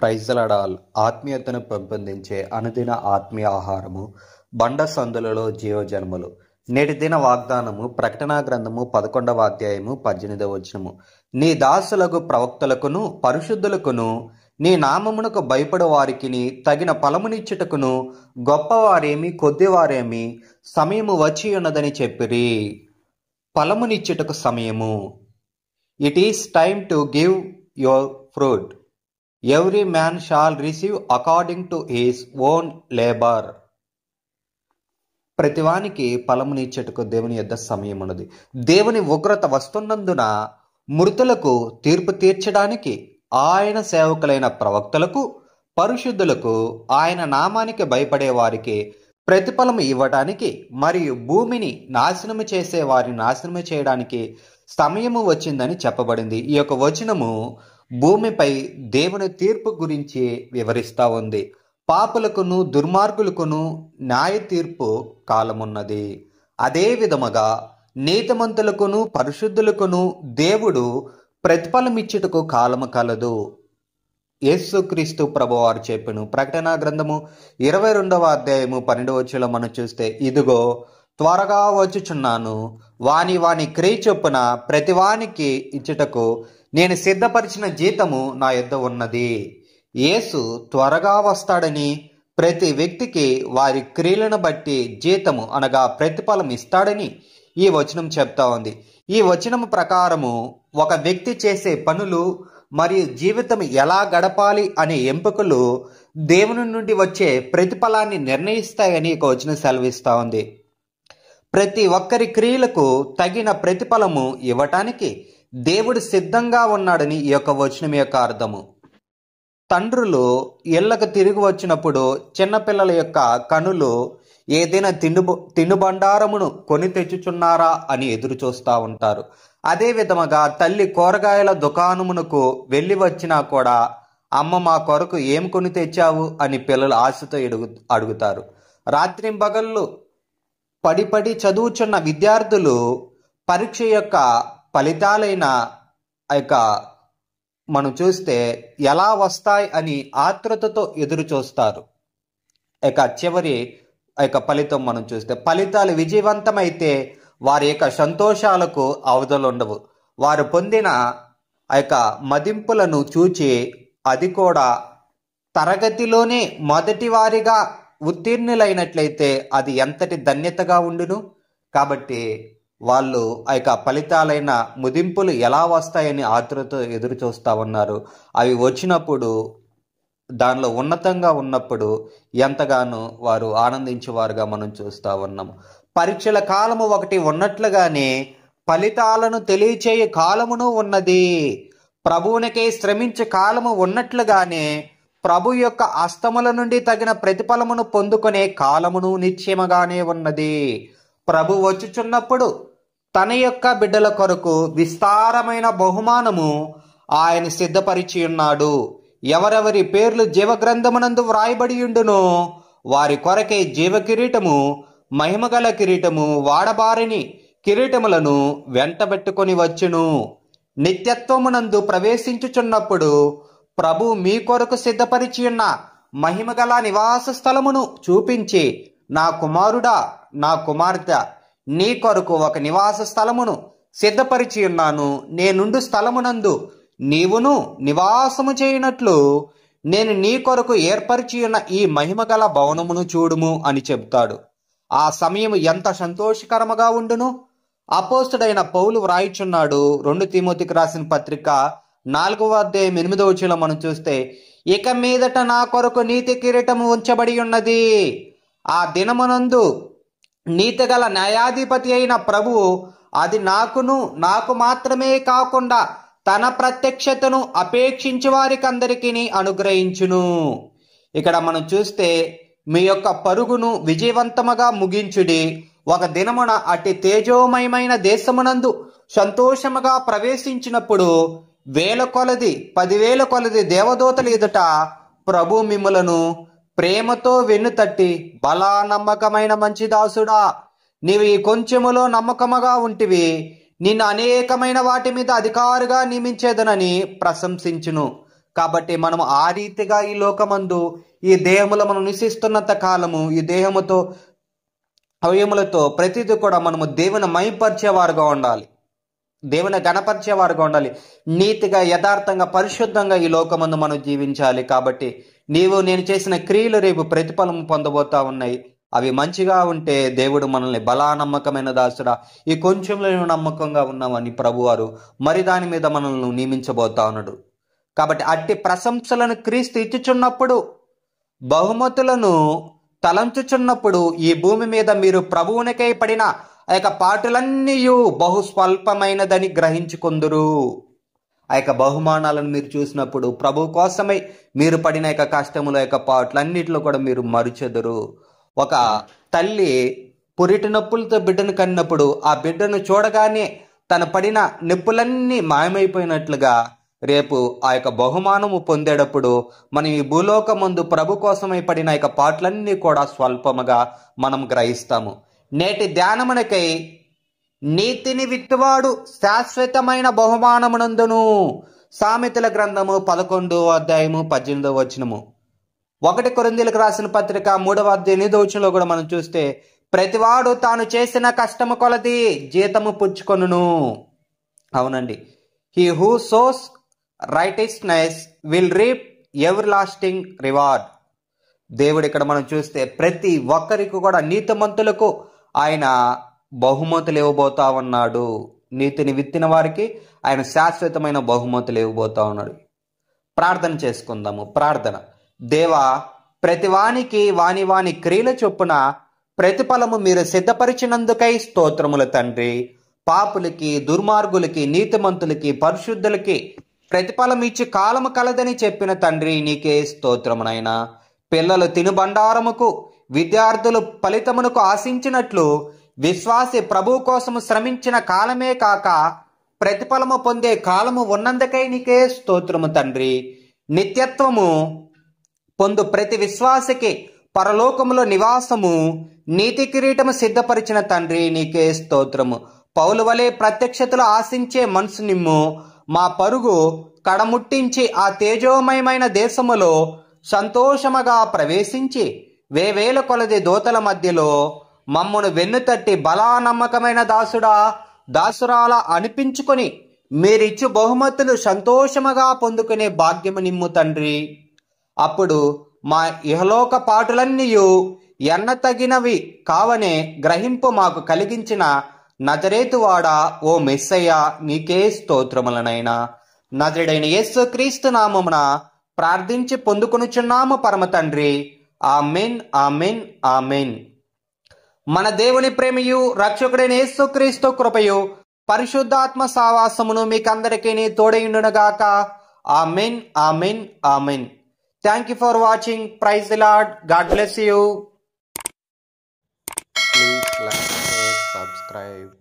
Praise the lord all. ఆత్మీయతను పెంపొందించే అనుదిన ఆత్మీయ ఆహారము, బండ సందులలో జీవజన్మలు. నేటి దిన వాగ్దానము ప్రకటనా గ్రంథము 11వ అధ్యాయము 18వ వచనము. నీ దాసులకు ప్రవక్తలకును పరిశుద్ధులకును నీ నామమునకు భయపడు వారికిని తగిన ఫలమునిచ్చుటకును గొప్పవారేమి కొద్దివారేమి సమయము వచ్చి ఉన్నదని చెప్పిరి. ఫలమునిచ్చుటకు సమయము. It is time to give your fruit. Every man shall receive according to his own labour. ప్రతివానికి ఫలమునిచ్చుటకు దేవుని యొద్ద సమయం ఉన్నది. దేవుని ఉగ్రత వస్తున్నందున మృతులకు తీర్పు తీర్చడానికి ఆయన సేవకులైన ప్రవక్తలకు పరిశుద్ధులకు ఆయన నామానికి భయపడే వారికి ప్రతిఫలము ఇవ్వడానికి మరియు భూమిని నాశనము చేసే వారిని నాశనము చేయడానికి సమయము వచ్చిందని చెప్పబడింది. ఈ యొక్క వచనము భూమిపై దేవుని తీర్పు గురించి వివరిస్తూ ఉంది. పాపులకును దుర్మార్గులకును న్యాయ తీర్పు కాలమున్నది. అదే విధముగా నీతిమంతులకును పరిశుద్ధులకును దేవుడు ప్రతిఫలమిచ్చుటకు కాలము కలదు. యేసుక్రీస్తు ప్రభువారు చెప్పెను. ప్రకటనా గ్రంథము 22వ అధ్యాయము 12వ వచనంలో మనం చూస్తే, ఇదిగో త్వరగా వచ్చుచున్నాను, వాని క్రియ చొప్పున ప్రతివానికి ఇచ్చుటకు నేను సిద్ధపరిచిన జీతము నా యొద్ద ఉన్నది. యేసు త్వరగా వస్తాడని ప్రతి వ్యక్తికి వారి క్రియలను బట్టి జీతము అనగా ప్రతిఫలం ఇస్తాడని ఈ వచనం చెప్తా ఉంది. ఈ వచనము ప్రకారము ఒక వ్యక్తి చేసే పనులు మరియు జీవితం ఎలా గడపాలి అనే ఎంపికలు దేవుని నుండి వచ్చే ప్రతిఫలాన్ని నిర్ణయిస్తాయని ఈ వచనం సెలవిస్తా ఉంది. ప్రతి ఒక్కరి క్రియలకు తగిన ప్రతిఫలము ఇవ్వటానికి దేవుడు సిద్ధంగా ఉన్నాడని ఈ యొక్క వచనం యొక్క అర్థము. తండ్రులు ఇళ్లకు తిరిగి వచ్చినప్పుడు చిన్నపిల్లల యొక్క కనులు ఏదైనా తినుబండారమును కొని తెచ్చుచున్నారా అని ఎదురు చూస్తూ ఉంటారు. అదే విధముగా తల్లి కూరగాయల దుకాణమునకు వెళ్ళి వచ్చినా కూడా అమ్మ మా కొరకు ఏం కొని తెచ్చావు అని పిల్లలు ఆశతో అడుగుతారు. రాత్రింబగళ్ళు పడి చదువుచున్న విద్యార్థులు పరీక్ష యొక్క ఫలితాలైన మనం చూస్తే ఎలా వస్తాయి అని ఆతృతతో ఎదురు చూస్తారు. చివరి ఫలితం మనం చూస్తే ఫలితాలు విజయవంతమైతే వారి యొక్క సంతోషాలకు అవధులుండవు. వారు పొందిన మదింపులను చూచి అది కూడా తరగతిలోనే మొదటి వారిగా ఉత్తీర్ణులైనట్లయితే అది ఎంతటి ధన్యతగా ఉండును. కాబట్టి వాళ్ళు ఫలితాలైన ముదింపులు ఎలా వస్తాయని ఆతృతతో ఎదురు చూస్తూ ఉన్నారు. అవి వచ్చినప్పుడు దానిలో ఉన్నతంగా ఉన్నప్పుడు ఎంతగానో వారు ఆనందించేవారుగా మనం చూస్తూ ఉన్నాము. పరీక్షల కాలము ఒకటి ఉన్నట్లుగానే ఫలితాలను తెలియచేయ కాలమును ఉన్నది. ప్రభువునికై శ్రమించే కాలము ఉన్నట్లుగానే ప్రభు యొక్క హస్తముల నుండి తగిన ప్రతిఫలమును పొందుకునే కాలమును నిశ్చయముగానే ఉన్నది. ప్రభు వచ్చుచున్నప్పుడు తన యొక్క బిడ్డల కొరకు విస్తారమైన బహుమానము ఆయన సిద్ధపరిచి ఉన్నాడు. ఎవరెవరి పేర్లు జీవగ్రంథమునందు వ్రాయబడి ఉండునో వారి కొరకే జీవ కిరీటము, మహిమగల కిరీటము, వాడబారిని కిరీటములను వెంటబెట్టుకొని వచ్చును. నిత్యత్వమునందు ప్రవేశించుచున్నప్పుడు ప్రభు మీ కొరకు సిద్ధపరిచి ఉన్న మహిమగల నివాస స్థలమును చూపించి, నా కుమారుడా, నా కుమార్తె, నీ కొరకు ఒక నివాస స్థలమును సిద్ధపరిచి ఉన్నాను. నేనుండు స్థలమునందు నీవును నివాసము చేయనట్లు నేను నీ కొరకు ఏర్పరిచి ఉన్న ఈ మహిమగల భవనమును చూడుము అని చెబుతాడు. ఆ సమయం ఎంత సంతోషకరముగా ఉండును. అపోస్తుడైన పౌలు వ్రాయిచున్నాడు. 2 తిమోతికి రాసిన పత్రిక 4వ అధ్యాయం 8వ వచనంలో మనం చూస్తే, ఇక మీదట నా కొరకు నీతి కిరీటము ఉంచబడి ఉన్నది. ఆ దినమునందు నీతిగల న్యాయాధిపతి అయిన ప్రభువు అది నాకు మాత్రమే కాకుండా తన ప్రత్యక్షతను అపేక్షించే వారికి అందరికీ అనుగ్రహించును. ఇక్కడ మనం చూస్తే, మీ యొక్క పరుగును విజయవంతముగా ముగించుడి. ఒక దినమున అట్టి తేజోమయమైన దేశమునందు సంతోషముగా ప్రవేశించినప్పుడు 1000 కొలది 10,000 కొలది దేవదూతల ఎదుట ప్రభు మిమ్ములను ప్రేమతో వెన్నుతట్టి, బలా నమ్మకమైన మంచి దాసుడా, నీవు ఈ కొంచెములో నమ్మకముగా ఉంటివి, నిన్ను అనేకమైన వాటి మీద అధికారిగా నియమించేదనని ప్రశంసించును. కాబట్టి మనం ఆ రీతిగా ఈ లోకమందు ఈ దేహములో మనం నివసిస్తున్నంత కాలము ఈ దేహముతో అవయములతో ప్రతిదీ కూడా మనము దేవుని మహిమపరిచేవారుగా ఉండాలి, దేవుని గణపరిచేవారుగా ఉండాలి, నీతిగా యథార్థంగా పరిశుద్ధంగా ఈ లోకమందు మనం జీవించాలి. కాబట్టి నీవు నేను చేసిన క్రియలు రేపు ప్రతిఫలం పొందబోతా ఉన్నాయి. అవి మంచిగా ఉంటే దేవుడు మనల్ని బలా నమ్మకమైన దాసుడా ఈ కొంచెంలో నమ్మకంగా ఉన్నామని ప్రభువారు మరి దాని మీద మనల్ని నియమించబోతా ఉన్నాడు. కాబట్టి అట్టి ప్రశంసలను క్రీస్తు ఇచ్చుచున్నప్పుడు, బహుమతులను తలంచుచున్నప్పుడు ఈ భూమి మీద మీరు ప్రభువునికై పడిన ఆ యొక్క పాటులన్నీ బహు స్వల్పమైనదని గ్రహించుకొందురు. ఆ యొక్క బహుమానాలను మీరు చూసినప్పుడు ప్రభు కోసమై మీరు పడిన యొక్క కష్టముల యొక్క పాటలన్నిటిలో కూడా మీరు మరుచెదరు. ఒక తల్లి పురిటి నొప్పులతో బిడ్డను కన్నప్పుడు ఆ బిడ్డను చూడగానే తను పడిన నొప్పులన్నీ మాయమైపోయినట్లుగా రేపు ఆ యొక్క బహుమానము పొందేటప్పుడు మనం ఈ భూలోకమందు ప్రభు కోసమై పడిన యొక్క పాటలన్నీ కూడా స్వల్పముగా మనం గ్రహిస్తాము. నేటి ధ్యానమునకై నీతిని విత్తువాడు శాశ్వతమైన బహుమానమునందును. సామెతల గ్రంథము 11:18 1 కొరింథీయులకు రాసిన పత్రిక 3:8 కూడా మనం చూస్తే ప్రతివాడు తాను చేసిన కష్టము కొలది జీతము పుచ్చుకొనును. అవునండి, he who sows righteousness will reap everlasting reward. దేవుడు ఇక్కడ మనం చూస్తే ప్రతి ఒక్కరికి కూడా నీతిమంతులకు ఆయన బహుమతులు ఇవ్వబోతా ఉన్నాడు. నీతిని విత్తిన వారికి ఆయన శాశ్వతమైన బహుమతులు ఇవ్వబోతా ఉన్నాడు. ప్రార్థన చేసుకుందాము. ప్రార్థన. దేవా, ప్రతి వానికి వాని వాని క్రియల చొప్పున ప్రతిఫలము మీరు సిద్ధపరిచినందుకై స్తోత్రములు తండ్రి. పాపులకి, దుర్మార్గులకి, నీతిమంతులకి, పరిశుద్ధులకి ప్రతిఫలం ఇచ్చి కాలము కలదని చెప్పిన తండ్రి నీకే స్తోత్రమునైనా. పిల్లలు తినుబండారముకు, విద్యార్థులు ఫలితమునకు ఆశించినట్లు విశ్వాసి ప్రభు కోసము శ్రమించిన కాలమే కాక ప్రతిఫలము పొందే కాలము ఉన్నందుకై నీకే స్తోత్రము తండ్రి. నిత్యత్వము పొందు ప్రతి విశ్వాసికి పరలోకములో నివాసము, నీతి కిరీటము సిద్ధపరిచిన తండ్రి నీకే స్తోత్రము. పౌలు వలె ప్రత్యక్షతలు ఆశించే మనసు నిమ్ము. మా పరుగు కడముట్టించి ఆ తేజోమయమైన దేశములో సంతోషముగా ప్రవేశించి వేవేల కొలది దూతల మధ్యలో మమ్మను వెన్నుతట్టి బలా నమ్మకమైన దాసుడా దాసురాల అనిపించుకొని మీరిచ్చు బహుమతులు సంతోషముగా పొందుకునే భాగ్యము నిమ్ము తండ్రి. అప్పుడు మా ఇహలోక పాటులన్నీ ఎన్నతగినవి కావనే గ్రహింపు మాకు కలిగించిన నజరేతువాడా ఓ మెస్సయ్య నీకే స్తోత్రములనైనా. నజరుడైన యేసు క్రీస్తు నామమున ప్రార్థించి పొందుకొనుచున్నాము పరమ తండ్రి. Amen, amen, amen. మన దేవుని ప్రేమయు రక్షకుడైన యేసు క్రీస్తు కృపయు పరిశుద్ధాత్మ సావాసమును మీకందరికీ తోడయుండునుగాక. Amen, amen, amen. Thank you for watching. Praise the Lord. God bless you. Please like, share, subscribe.